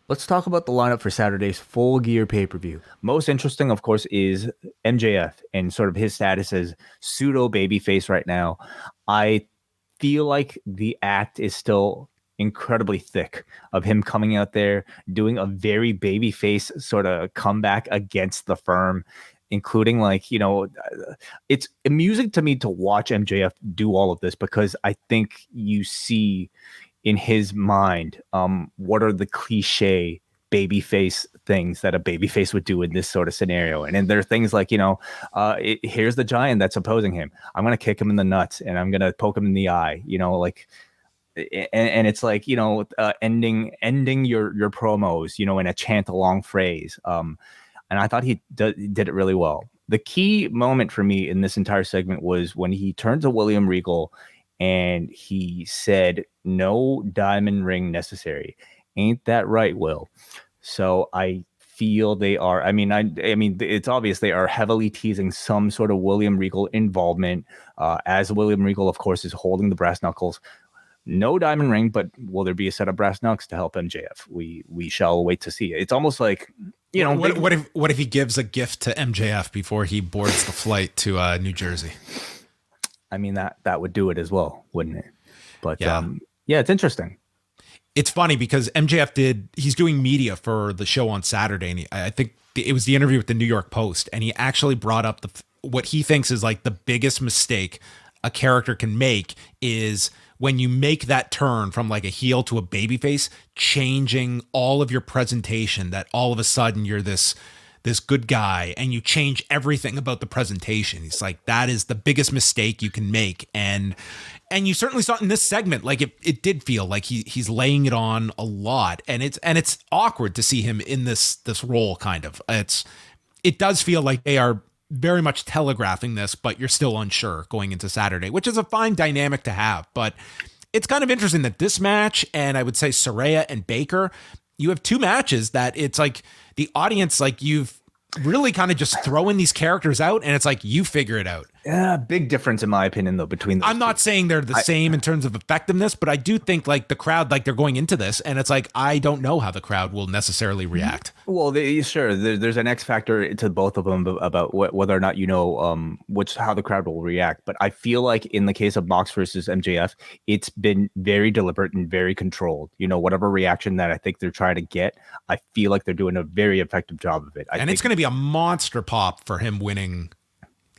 Let's talk about the lineup for Saturday's Full Gear pay-per-view. Most interesting, of course, is MJF and sort of his status as pseudo babyface right now. I feel like the act is still incredibly thick of him coming out there doing a very babyface sort of comeback against the firm, including it's amusing to me to watch MJF do all of this because I think you see in his mind what are the cliche babyface things that a babyface would do in this sort of scenario. And then there are things like, here's the giant that's opposing him. I'm going to kick him in the nuts and I'm going to poke him in the eye, and it's like, ending your promos, in a chant along phrase. And I thought he did it really well. The key moment for me in this entire segment was when he turned to William Regal and he said, "No diamond ring necessary." Ain't that right, Will? So I feel they are. I mean, it's obvious they are heavily teasing some sort of William Regal involvement, as William Regal, of course, is holding the brass knuckles. No diamond ring, but will there be a set of brass knucks to help MJF? We shall wait to see. It's almost like, what if he gives a gift to MJF before he boards the flight to New Jersey? I mean, that would do it as well, wouldn't it? But yeah, it's interesting. It's funny because he's doing media for the show on Saturday, and I think it was the interview with the New York Post, and he actually brought up what he thinks is like the biggest mistake a character can make is when you make that turn from like a heel to a babyface, changing all of your presentation, that all of a sudden you're this good guy and you change everything about the presentation. He's like, that is the biggest mistake you can make. And you certainly saw it in this segment. Like it did feel like he's laying it on a lot, and it's awkward to see him in this role kind of. It does feel like they are very much telegraphing this, but you're still unsure going into Saturday, which is a fine dynamic to have. But it's kind of interesting that this match, and I would say Saraya and Baker, you have two matches that it's like the audience, like you've really kind of just throwing these characters out and it's like, you figure it out. Yeah, big difference in my opinion though between those I'm not saying they're the same in terms of effectiveness, but I do think like the crowd, like they're going into this and it's like, I don't know how the crowd will necessarily react. Well, sure, there's an X factor to both of them about whether or not how the crowd will react. But I feel like in the case of Mox versus MJF, it's been very deliberate and very controlled. Whatever reaction that I think they're trying to get, I feel like they're doing a very effective job of it. And it's going to be a monster pop for him winning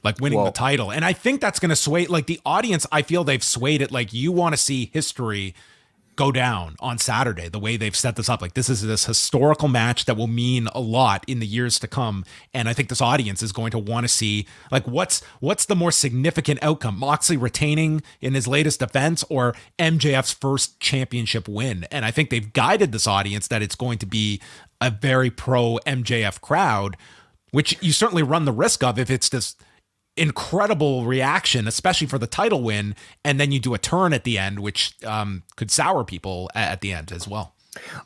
the title. And I think that's going to sway, like the audience, I feel they've swayed it. Like you want to see history go down on Saturday, the way they've set this up. Like this is this historical match that will mean a lot in the years to come. And I think this audience is going to want to see like, what's the more significant outcome, Moxley retaining in his latest defense or MJF's first championship win. And I think they've guided this audience that it's going to be a very pro MJF crowd, which you certainly run the risk of if it's this incredible reaction, especially for the title win, and then you do a turn at the end, which could sour people at the end as well.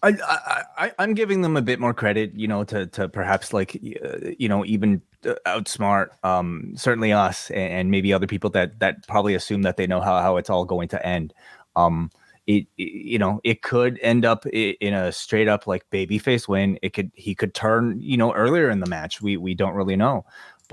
I'm giving them a bit more credit, to perhaps even outsmart certainly us and maybe other people that probably assume that they know how it's all going to end. It could end up in a straight up like babyface win. He could turn, earlier in the match. We don't really know.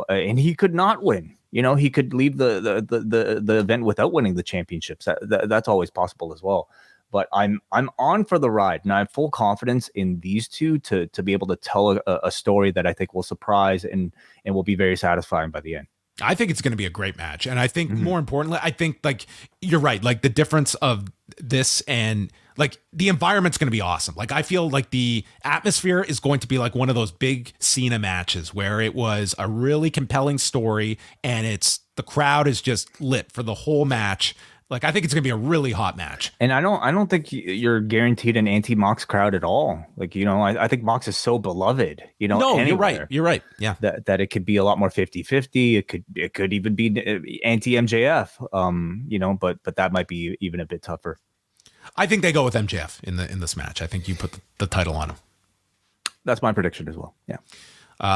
And he could not win. He could leave the event without winning the championships. That's always possible as well. But I'm on for the ride, and I have full confidence in these two to be able to tell a story that I think will surprise and will be very satisfying by the end. I think it's going to be a great match. And I think more importantly, I think like you're right. Like the difference of this and like the environment's going to be awesome. Like I feel like the atmosphere is going to be like one of those big Cena matches where it was a really compelling story and the crowd is just lit for the whole match. Like I think it's going to be a really hot match. And I don't think you're guaranteed an anti-Mox crowd at all. Like, I think Mox is so beloved, No, anywhere. You're right. Yeah. That it could be a lot more 50-50. It could even be anti-MJF, but that might be even a bit tougher. I think they go with MJF in this match. I think you put the title on him. That's my prediction as well. Yeah.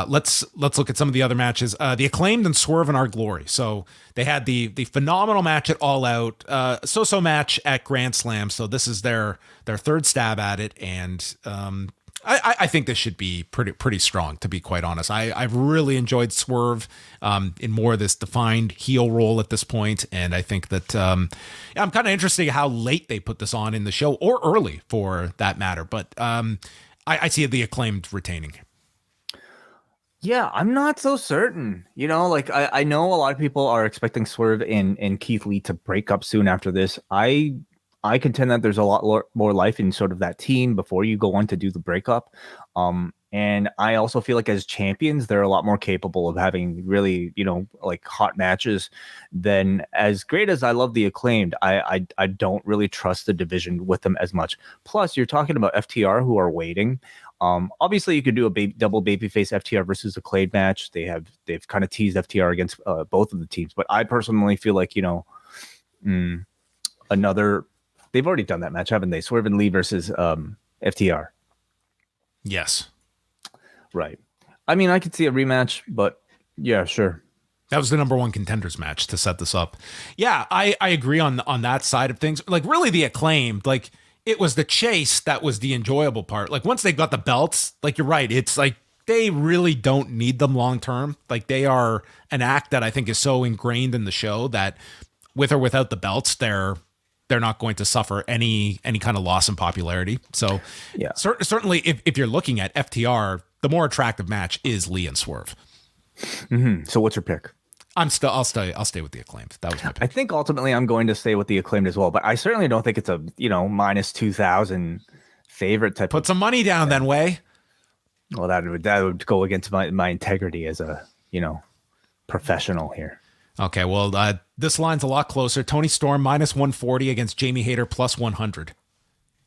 Let's look at some of the other matches. The Acclaimed and Swerve in Our Glory. So they had the phenomenal match at All Out, so match at Grand Slam. So this is their third stab at it, and I think this should be pretty strong, to be quite honest. I've really enjoyed Swerve in more of this defined heel role at this point, and I think that I'm kind of interested in how late they put this on in the show, or early for that matter. But I see the Acclaimed retaining. Yeah, I'm not so certain. Like I know a lot of people are expecting Swerve and Keith Lee to break up soon after this. I contend that there's a lot more life in sort of that team before you go on to do the breakup. And I also feel like as champions, they're a lot more capable of having really, like hot matches than, as great as I love the Acclaimed. I don't really trust the division with them as much. Plus, you're talking about FTR who are waiting. Obviously, you could do a double babyface FTR versus Acclaimed match. They've kind of teased FTR against both of the teams, but I personally feel like another. They've already done that match, haven't they? Swerve and Lee versus FTR. Yes. Right. I mean, I could see a rematch, but yeah, sure. That was the number one contenders match to set this up. Yeah, I agree on that side of things. Like, really, the Acclaimed, like, it was the chase that was the enjoyable part. Like, once they got the belts, like, you're right. It's like they really don't need them long term. Like, they are an act that I think is so ingrained in the show that with or without the belts, they're not going to suffer any kind of loss in popularity. So yeah, certainly if you're looking at FTR, the more attractive match is Lee and Swerve. Mm-hmm. So what's your pick? I'll stay with the Acclaimed. That was my pick. I think ultimately I'm going to stay with the Acclaimed as well, but I certainly don't think it's a, minus 2,000 favorite type. Put some money down then, Way. Well, that would go against my integrity as a, professional here. Okay, well, this line's a lot closer. Toni Storm minus 140 against Jamie Hayter plus 100.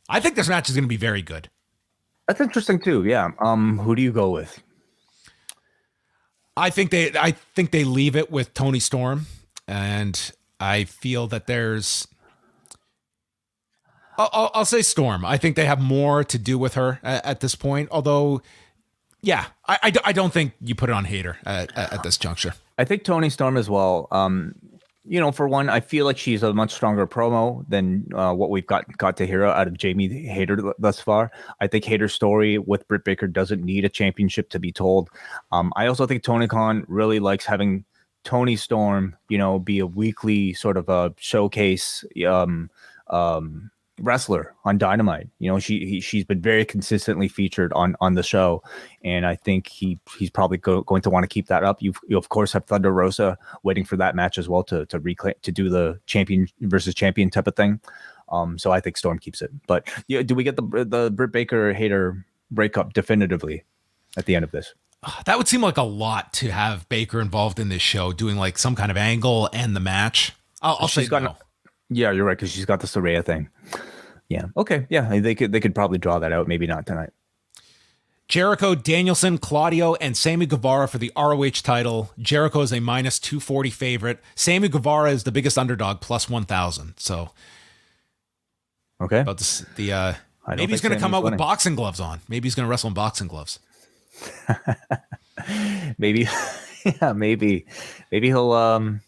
I think this match is going to be very good. That's interesting too. Yeah. Who do you go with? I think they leave it with Toni Storm, and I feel that there's. I'll say Storm. I think they have more to do with her at this point. Although, yeah, I don't think you put it on Hayter at this juncture. I think Toni Storm as well. For one, I feel like she's a much stronger promo than what we've got to hear out of Jamie Hayter thus far. I think Hayter's story with Britt Baker doesn't need a championship to be told. I also think Tony Khan really likes having Toni Storm, be a weekly sort of a showcase wrestler on Dynamite. She's been very consistently featured on the show, and I think he's probably going to want to keep that up. You of course have Thunder Rosa waiting for that match as well to reclaim, to do the champion versus champion type of thing. So I think Storm keeps it. But yeah, do we get the Britt Baker Hayter breakup definitively at the end of this? That would seem like a lot to have Baker involved in this show, doing like some kind of angle and the match. I'll say no. Yeah, you're right, because she's got the Saraya thing. Yeah. Okay. Yeah, they could probably draw that out. Maybe not tonight. Jericho, Danielson, Claudio, and Sammy Guevara for the ROH title. Jericho is a minus 240 favorite. Sammy Guevara is the biggest underdog, plus 1,000. So, okay. But maybe he's going to come out with boxing gloves on. Maybe he's going to wrestle in boxing gloves. Maybe. Yeah. Maybe he'll.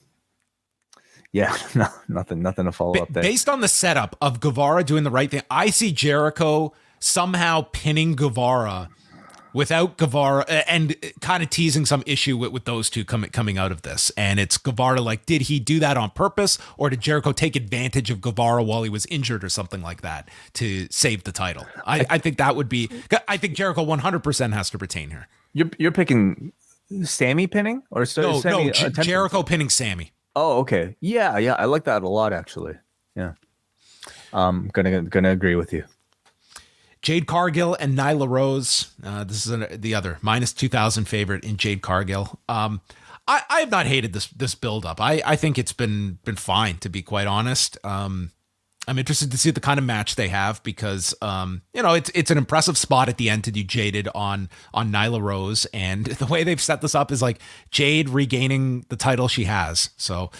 Yeah, no, nothing to follow up there. Based on the setup of Guevara doing the right thing, I see Jericho somehow pinning Guevara without Guevara and kind of teasing some issue with those two coming out of this. And it's Guevara like, did he do that on purpose, or did Jericho take advantage of Guevara while he was injured or something like that to save the title? I think that would be. I think Jericho 100% has to retain her. You're picking Sammy pinning or no, Jericho pinning Sammy. Oh, okay. Yeah. I like that a lot, actually. Yeah. I'm gonna agree with you. Jade Cargill and Nyla Rose. This is the other minus 2,000 favorite in Jade Cargill. I have not hated this build up. I think it's been fine, to be quite honest. I'm interested to see the kind of match they have because it's an impressive spot at the end to do Jaded on Nyla Rose, and the way they've set this up is like Jade regaining the title she has. So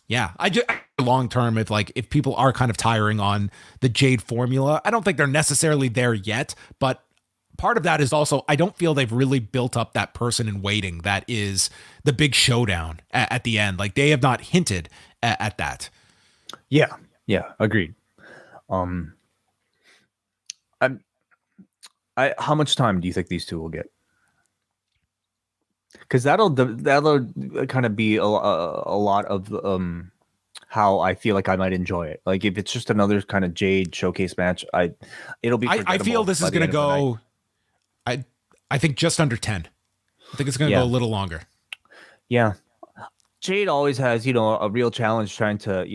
yeah, I just long term, if people are kind of tiring on the Jade formula, I don't think they're necessarily there yet, but part of that is also I don't feel they've really built up that person in waiting that is the big showdown at the end. Like they have not hinted at that. Yeah, agreed. How much time do you think these two will get? Because that'll kind of be a lot of how I feel like I might enjoy it. Like if it's just another kind of Jade showcase match, it'll be. I feel this is going to go. I think just under 10. I think it's going to go a little longer. Yeah, Jade always has a real challenge trying to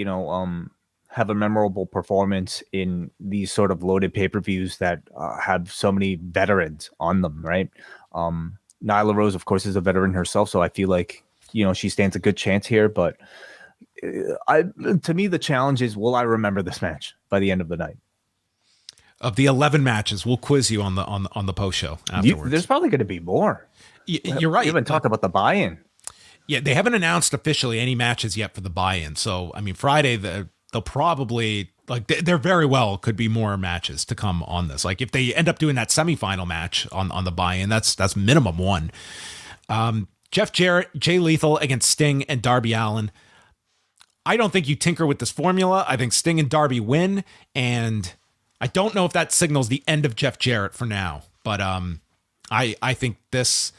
have a memorable performance in these sort of loaded pay-per-views that have so many veterans on them, right? Nyla Rose, of course, is a veteran herself, so I feel like she stands a good chance here. But to me, the challenge is, will I remember this match by the end of the night? Of the 11 matches, we'll quiz you on the post show afterwards. There's probably going to be more. You're right. We haven't talked about the buy-in. Yeah, they haven't announced officially any matches yet for the buy-in. So, I mean, Friday, they'll probably, like, there very well could be more matches to come on this. Like, if they end up doing that semifinal match on the buy-in, that's minimum one. Jeff Jarrett, Jay Lethal against Sting and Darby Allin. I don't think you tinker with this formula. I think Sting and Darby win, and I don't know if that signals the end of Jeff Jarrett for now. But I think this...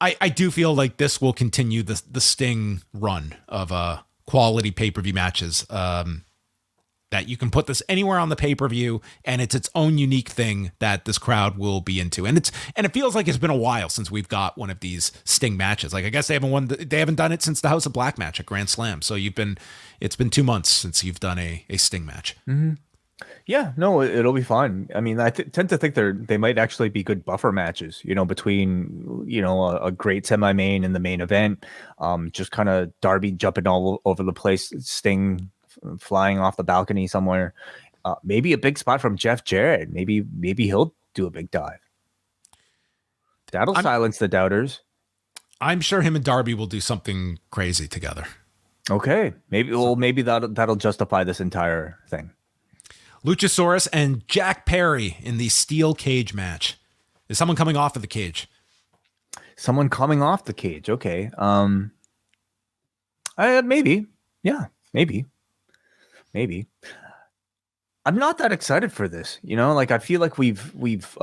I do feel like this will continue the Sting run of quality pay-per-view matches, that you can put this anywhere on the pay-per-view, and it's its own unique thing that this crowd will be into. And it feels like it's been a while since we've got one of these Sting matches. Like, I guess they haven't done it since the House of Black match at Grand Slam. So it's been 2 months since you've done a Sting match. Mm-hmm. Yeah, no, it'll be fun. I mean, I tend to think they might actually be good buffer matches, between, a great semi-main and the main event. Just kind of Darby jumping all over the place, Sting flying off the balcony somewhere. Maybe a big spot from Jeff Jarrett. Maybe he'll do a big dive. That'll silence the doubters. I'm sure him and Darby will do something crazy together. Okay. Maybe that'll justify this entire thing. Luchasaurus and Jack Perry in the steel cage match. Is someone coming off of the cage? Someone coming off the cage. Okay. Maybe. Yeah, maybe. I'm not that excited for this. Like, I feel like we've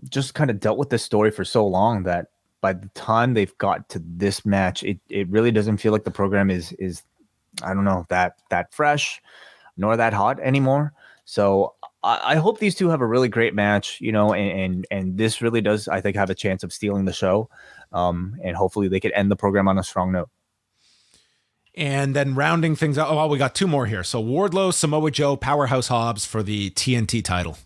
just kind of dealt with this story for so long that by the time they've got to this match, it really doesn't feel like the program is I don't know, that fresh nor that hot anymore. So I hope these two have a really great match, and this really does, I think, have a chance of stealing the show. And hopefully they could end the program on a strong note. And then rounding things out, we got 2 more here. So Wardlow, Samoa Joe, Powerhouse Hobbs for the TNT title.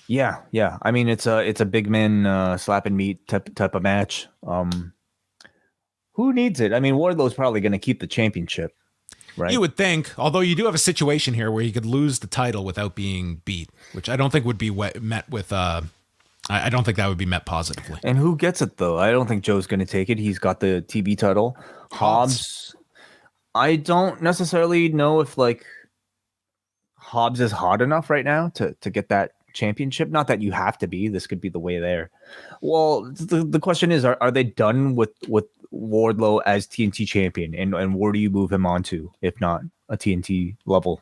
Yeah. I mean, it's a big man slap and meat type of match. Who needs it? I mean, Wardlow's probably going to keep the championship. Right. You would think, although you do have a situation here where you could lose the title without being beat, which I don't think would be met with. I don't think that would be met positively. And who gets it though? I don't think Joe's going to take it. He's got the TV title. Hobbs. I don't necessarily know if Hobbs is hot enough right now to get that championship. Not that you have to be. This could be the way there. Well, the question is, are they done with Wardlow as TNT champion, and where do you move him on to if not a TNT level?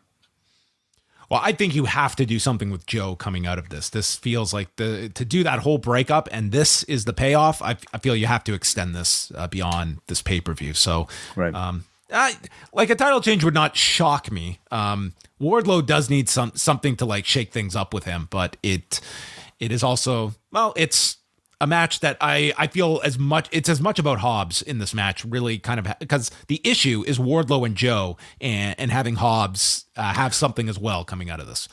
Well, I think you have to do something with Joe coming out of this. This feels like to do that whole breakup, and this is the payoff. I feel you have to extend this beyond this pay-per-view. So, right. Like a title change would not shock me. Wardlow does need something to shake things up with him, but it is also, it's a match that I feel as much about Hobbs in this match, really kind of, because the issue is Wardlow and Joe and having Hobbs have something as well coming out of this.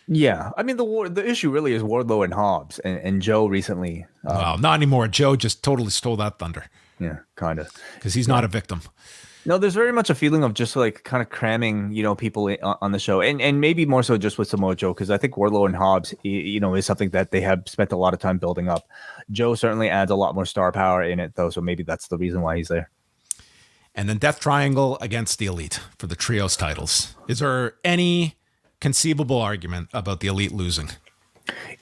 Yeah, I mean the issue really is Wardlow and Hobbs and Joe recently. Well, not anymore. Joe just totally stole that thunder. Yeah, kind of, because he's not a victim. No, there's very much a feeling of just kind of cramming, people on the show, and maybe more so just with Samoa Joe, because I think Wardlow and Hobbs, is something that they have spent a lot of time building up. Joe certainly adds a lot more star power in it, though, so maybe that's the reason why he's there. And then Death Triangle against the Elite for the trios titles. Is there any conceivable argument about the Elite losing?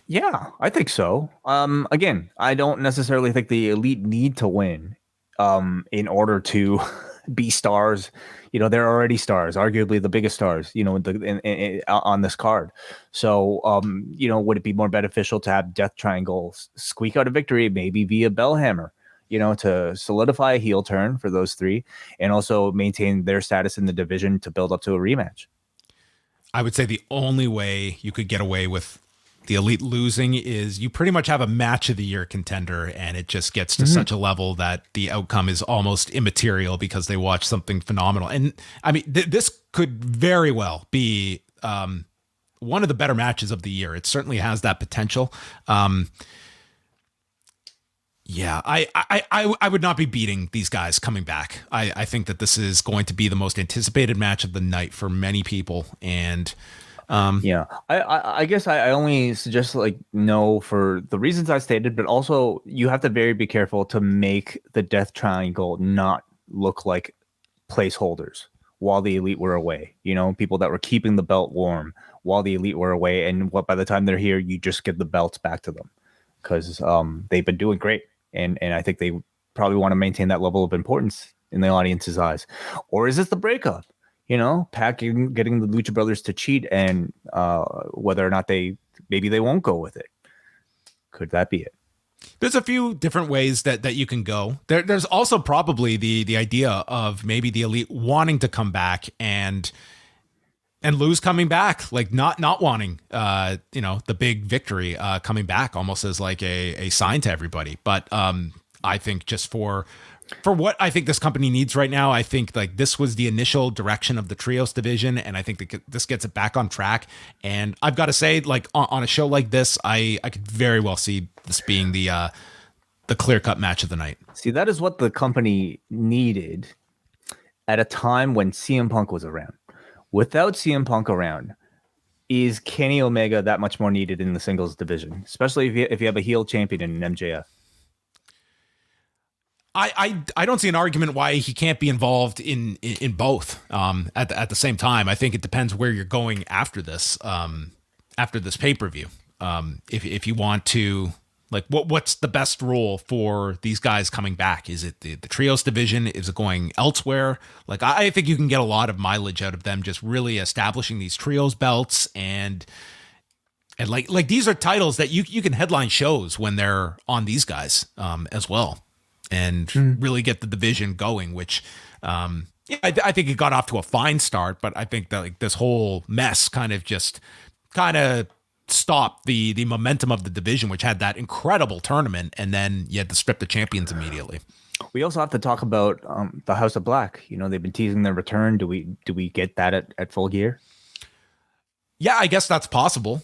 Yeah, I think so. Again, I don't necessarily think the Elite need to win in order to be stars. They're already stars, arguably the biggest stars, on this card. So, would it be more beneficial to have Death Triangle squeak out a victory, maybe via Bellhammer, to solidify a heel turn for those three and also maintain their status in the division to build up to a rematch? I would say the only way you could get away with the Elite losing is you pretty much have a match of the year contender, and it just gets to such a level that the outcome is almost immaterial because they watch something phenomenal. And I mean, this could very well be one of the better matches of the year. It certainly has that potential. Yeah, I would not be beating these guys coming back. I think that this is going to be the most anticipated match of the night for many people. And I guess I only suggest no for the reasons I stated, but also you have to be careful to make the Death Triangle not look like placeholders while the Elite were away. People that were keeping the belt warm while the Elite were away, and by the time they're here, you just give the belts back to them because they've been doing great. And I think they probably want to maintain that level of importance in the audience's eyes. Or is this the breakup? Getting the Lucha Brothers to cheat, and whether or not they won't go with it. Could that be it? There's a few different ways that you can go. There's also probably the idea of maybe the Elite wanting to come back and lose coming back, like not wanting, the big victory coming back almost as like a sign to everybody. But I think just for what I think this company needs right now, I think like this was the initial direction of the trios division, and I think that this gets it back on track. And I've got to say, like on a show like this, I could very well see this being the clear-cut match of the night. See, that is what the company needed at a time when CM Punk was around. Without CM Punk around, is Kenny Omega that much more needed in the singles division, especially if you have a heel champion in MJF? I don't see an argument why he can't be involved in both at the same time. I think it depends where you're going after this pay-per-view. If you want to, like, what's the best role for these guys coming back? Is it the trios division? Is it going elsewhere? Like, I think you can get a lot of mileage out of them just really establishing these trios belts and like these are titles that you can headline shows when they're on these guys as well. And really get the division going, which I think it got off to a fine start, but I think that like this whole mess kind of stopped the momentum of the division, which had that incredible tournament, and then you had to strip the champions immediately. We also have to talk about the House of Black. They've been teasing their return. Do we get that at Full Gear? Yeah, I guess that's possible.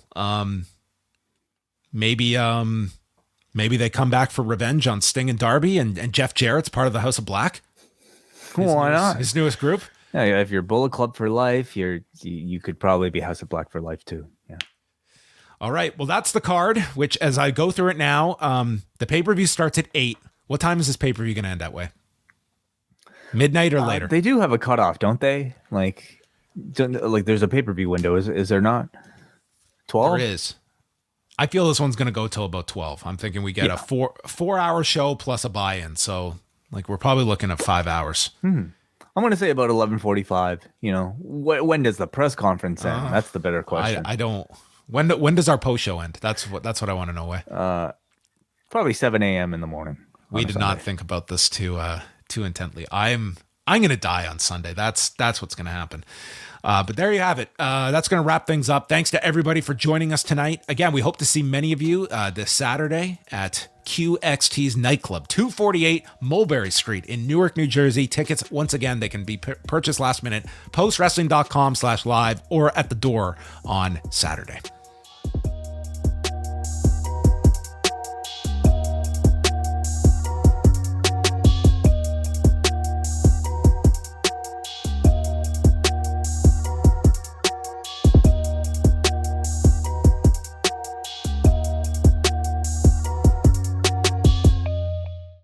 Maybe they come back for revenge on Sting and Darby, and Jeff Jarrett's part of the House of Black. Why not? His newest group. Yeah, if you're Bullet Club for life, you could probably be House of Black for life too. Yeah. All right. Well, that's the card. Which, as I go through it now, the pay-per-view starts at 8. What time is this pay-per-view going to end that way? Midnight or later? They do have a cutoff, don't they? Like there's a pay-per-view window. Is there not? 12. There is. I feel this one's going to go till about 12. I'm thinking we get a 4-hour show plus a buy-in. So like we're probably looking at 5 hours. I'm going to say about 11:45. When does the press conference end? That's the better question. I don't. When does our post show end? That's what I want to know. Probably 7 a.m. in the morning. We did not think about this too intently. I'm going to die on Sunday. That's what's going to happen. But there you have it. That's going to wrap things up. Thanks to everybody for joining us tonight. Again, we hope to see many of you this Saturday at QXT's Nightclub, 248 Mulberry Street in Newark, New Jersey. Tickets, once again, they can be purchased last minute, postwrestling.com/live or at the door on Saturday.